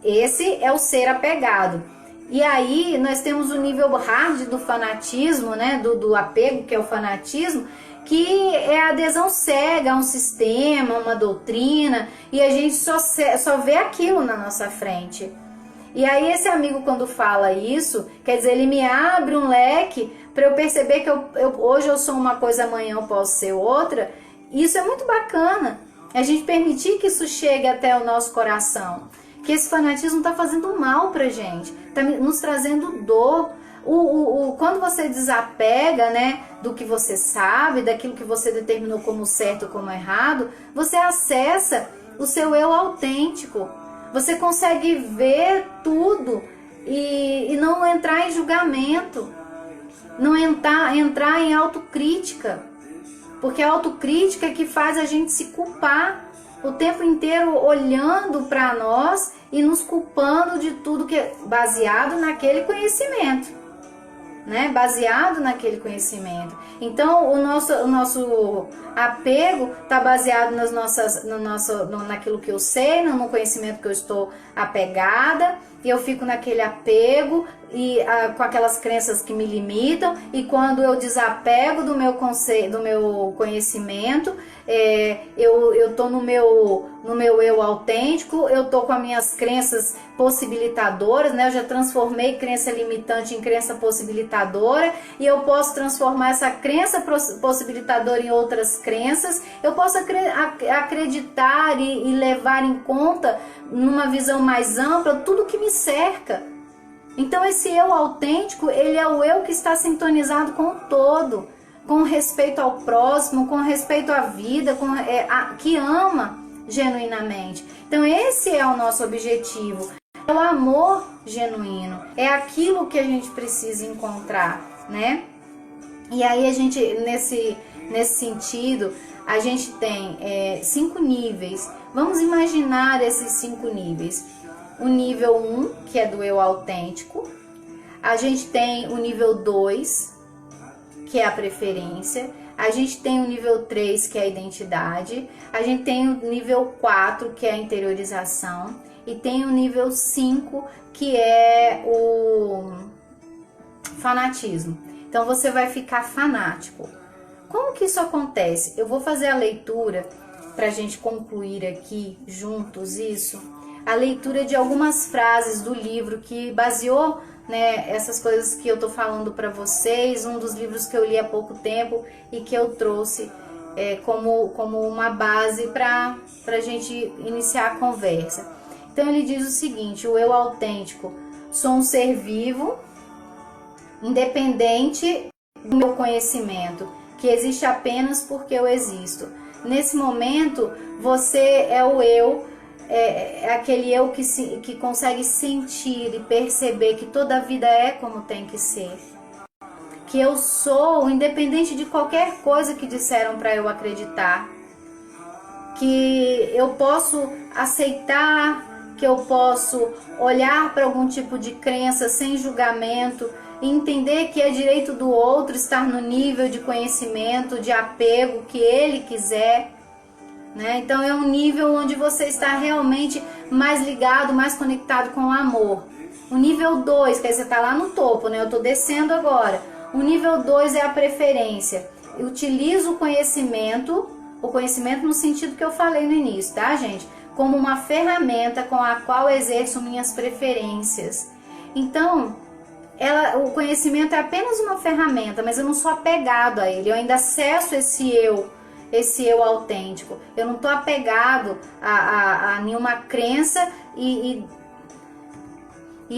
Esse é o ser apegado. E aí nós temos o nível hard do fanatismo, né, do apego, que é o fanatismo, que é a adesão cega a um sistema, uma doutrina, e a gente só vê aquilo na nossa frente. E aí esse amigo, quando fala isso, quer dizer, ele me abre um leque para eu perceber que hoje eu sou uma coisa, amanhã eu posso ser outra. Isso é muito bacana, a gente permitir que isso chegue até o nosso coração. Que esse fanatismo está fazendo mal pra gente, está nos trazendo dor. Quando você desapega, né, do que você sabe, daquilo que você determinou como certo ou como errado, você acessa o seu eu autêntico. Você consegue ver tudo e não entrar em julgamento, não entrar em autocrítica, porque a autocrítica é que faz a gente se culpar o tempo inteiro, olhando para nós e nos culpando de tudo que é baseado naquele conhecimento, né? Baseado naquele conhecimento. Então, o nosso apego está baseado naquilo que eu sei, no conhecimento que eu estou apegada, e eu fico naquele apego e com aquelas crenças que me limitam. E quando eu desapego do meu conhecimento, eu tô no meu eu autêntico, eu tô com as minhas crenças possibilitadoras, né? Eu já transformei crença limitante em crença possibilitadora, e eu posso transformar essa crença possibilitadora em outras crenças. Eu posso acreditar e levar em conta, numa visão mais ampla, tudo que me cerca. Então esse eu autêntico, ele é o eu que está sintonizado com o todo, com respeito ao próximo, com respeito à vida, que ama genuinamente. Então esse é o nosso objetivo, é o amor genuíno, é aquilo que a gente precisa encontrar, né? E aí a gente, nesse sentido, a gente tem 5 níveis. Vamos imaginar esses 5 níveis. O nível 1, que é do eu autêntico. A gente tem o nível 2, que é a preferência. A gente tem o nível 3, que é a identidade. A gente tem o nível 4, que é a interiorização. E tem o nível 5, que é o fanatismo. Então você vai ficar fanático. Como que isso acontece? Eu vou fazer a leitura para a gente concluir aqui juntos isso. A leitura de algumas frases do livro que baseou, né, essas coisas que eu tô falando para vocês. Um dos livros que eu li há pouco tempo e que eu trouxe como uma base para a gente iniciar a conversa. Então ele diz o seguinte: o eu autêntico: sou um ser vivo, independente do meu conhecimento, que existe apenas porque eu existo. Nesse momento, você é o eu, é aquele eu que consegue sentir e perceber que toda a vida é como tem que ser. Que eu sou, independente de qualquer coisa que disseram para eu acreditar. Que eu posso aceitar, que eu posso olhar para algum tipo de crença sem julgamento, e entender que é direito do outro estar no nível de conhecimento, de apego que ele quiser, né? Então é um nível onde você está realmente mais ligado, mais conectado com o amor. O nível 2, que aí você está lá no topo, né? Eu estou descendo agora. O nível 2 é a preferência. Eu utilizo o conhecimento no sentido que eu falei no início, tá, gente? Como uma ferramenta com a qual exerço minhas preferências. Então, o conhecimento é apenas uma ferramenta, mas eu não sou apegado a ele. Eu ainda acesso esse eu autêntico. Eu não estou apegado a nenhuma crença e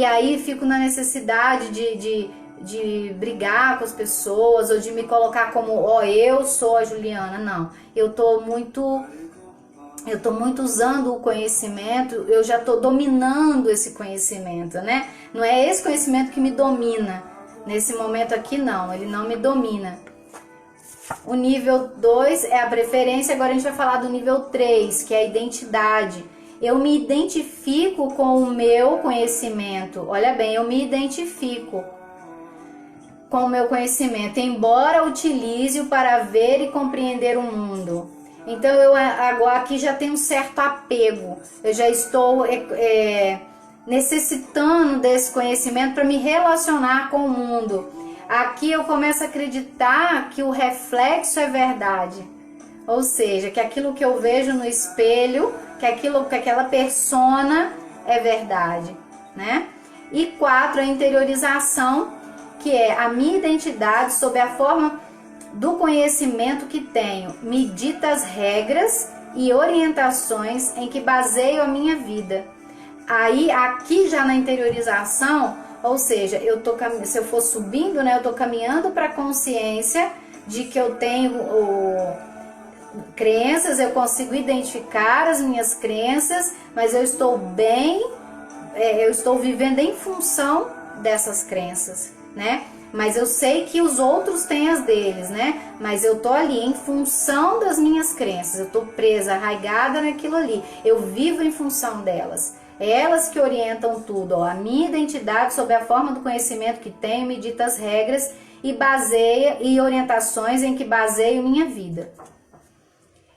aí fico na necessidade de brigar com as pessoas ou de me colocar como, eu sou a Juliana. Não, eu tô muito usando o conhecimento, eu já estou dominando esse conhecimento, né? Não é esse conhecimento que me domina. Nesse momento aqui, não, ele não me domina. O nível 2 é a preferência, agora a gente vai falar do nível 3, que é a identidade. Eu me identifico com o meu conhecimento. Olha bem, eu me identifico com o meu conhecimento, embora utilize-o para ver e compreender o mundo. Então eu agora aqui já tenho um certo apego, eu já estou necessitando desse conhecimento para me relacionar com o mundo. Aqui eu começo a acreditar que o reflexo é verdade. Ou seja, que aquilo que eu vejo no espelho, que aquela persona é verdade, né? E 4, a interiorização, que é a minha identidade sob a forma do conhecimento que tenho, me dita as regras e orientações em que baseio a minha vida. Aí, aqui já na interiorização, ou seja, se eu for subindo, né, eu tô caminhando para a consciência de que eu tenho crenças, eu consigo identificar as minhas crenças, mas eu estou bem, eu estou vivendo em função dessas crenças, né? Mas eu sei que os outros têm as deles, né? Mas eu tô ali em função das minhas crenças, eu tô presa, arraigada naquilo ali, eu vivo em função delas. É elas que orientam tudo, ó. A minha identidade sob a forma do conhecimento que tenho me dita as regras e orientações em que baseio minha vida.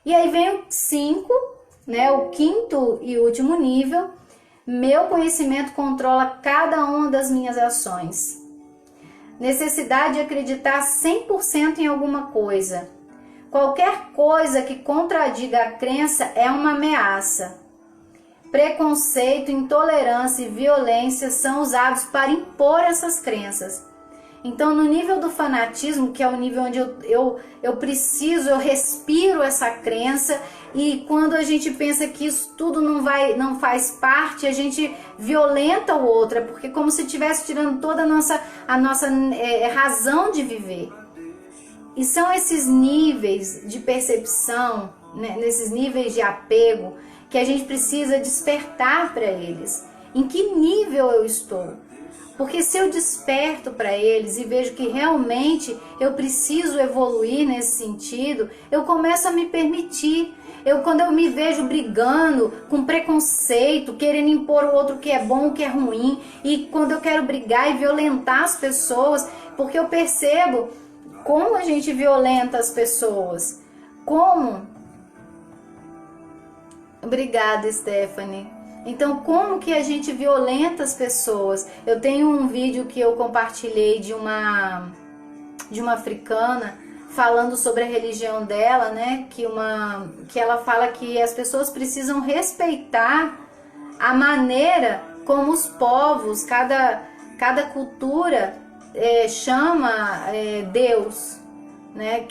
E aí vem o 5, né, o 5º e último nível. Meu conhecimento controla cada uma das minhas ações. Necessidade de acreditar 100% em alguma coisa. Qualquer coisa que contradiga a crença é uma ameaça. Preconceito, intolerância e violência são usados para impor essas crenças. Então, no nível do fanatismo, que é o nível onde eu respiro essa crença, e quando a gente pensa que isso tudo não faz parte, a gente violenta o outro, é porque como se estivesse tirando toda a nossa razão de viver. E são esses níveis de percepção, né, nesses níveis de apego, que a gente precisa despertar para eles. Em que nível eu estou? Porque se eu desperto para eles e vejo que realmente eu preciso evoluir nesse sentido, eu começo a me permitir. Quando eu me vejo brigando com preconceito, querendo impor o outro que é bom, o que é ruim, e quando eu quero brigar e violentar as pessoas, porque eu percebo como a gente violenta as pessoas. Como? Obrigada, Stephanie. Então, como que a gente violenta as pessoas? Eu tenho um vídeo que eu compartilhei de uma africana falando sobre a religião dela, né? Que ela fala que as pessoas precisam respeitar a maneira como os povos, cada cultura chama Deus, né?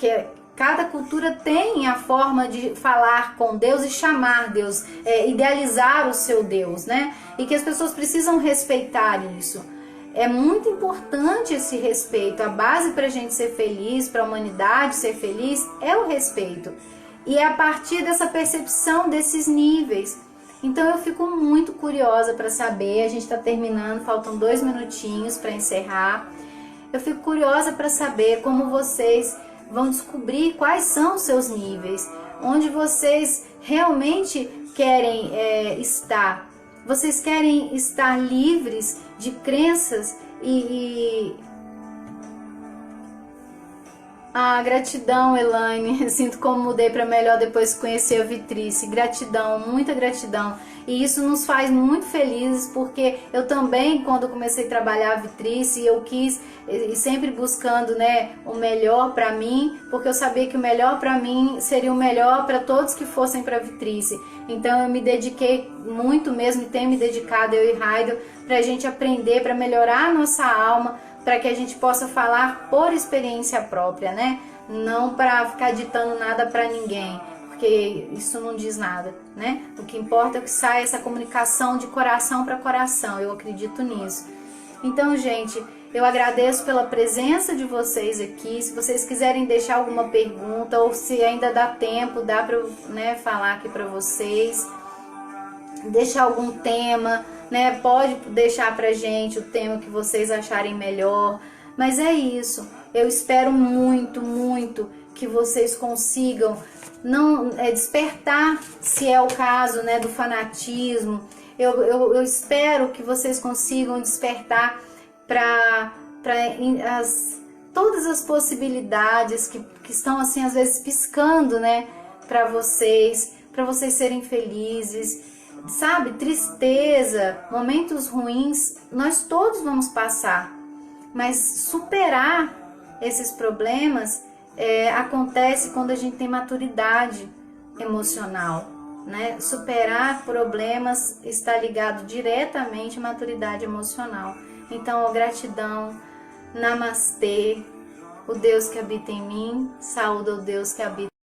Cada cultura tem a forma de falar com Deus e chamar Deus, idealizar o seu Deus, né? E que as pessoas precisam respeitar isso. É muito importante esse respeito. A base para a gente ser feliz, para a humanidade ser feliz, é o respeito. E é a partir dessa percepção desses níveis. Então eu fico muito curiosa para saber, a gente está terminando, faltam 2 minutinhos para encerrar. Eu fico curiosa para saber como vocês vão descobrir quais são os seus níveis, onde vocês realmente querem estar. Vocês querem estar livres de crenças gratidão, Elaine. Sinto como mudei para melhor depois de conhecer a Vitrice. Gratidão, muita gratidão. E isso nos faz muito felizes, porque eu também, quando comecei a trabalhar a Vitrice, eu quis, e sempre buscando, né, o melhor para mim, porque eu sabia que o melhor para mim seria o melhor para todos que fossem para a Vitrice. Então eu me dediquei muito mesmo, e tenho me dedicado, eu e Raido, para a gente aprender, para melhorar a nossa alma, para que a gente possa falar por experiência própria, né? Não para ficar ditando nada para ninguém, porque isso não diz nada, né? O que importa é que saia essa comunicação de coração para coração, eu acredito nisso. Então, gente, eu agradeço pela presença de vocês aqui. Se vocês quiserem deixar alguma pergunta, ou se ainda dá tempo, dá para eu falar aqui para vocês, deixar algum tema, né? Pode deixar pra gente o tema que vocês acharem melhor. Mas é isso. Eu espero muito, muito que vocês consigam despertar, se é o caso, né, do fanatismo. Eu espero que vocês consigam despertar para todas as possibilidades que estão assim às vezes piscando, né, para vocês serem felizes. sabe, tristeza, momentos ruins, nós todos vamos passar, mas superar esses problemas acontece quando a gente tem maturidade emocional, né? Superar problemas está ligado diretamente à maturidade emocional. Então, gratidão, namastê, o Deus que habita em mim, saúda o Deus que habita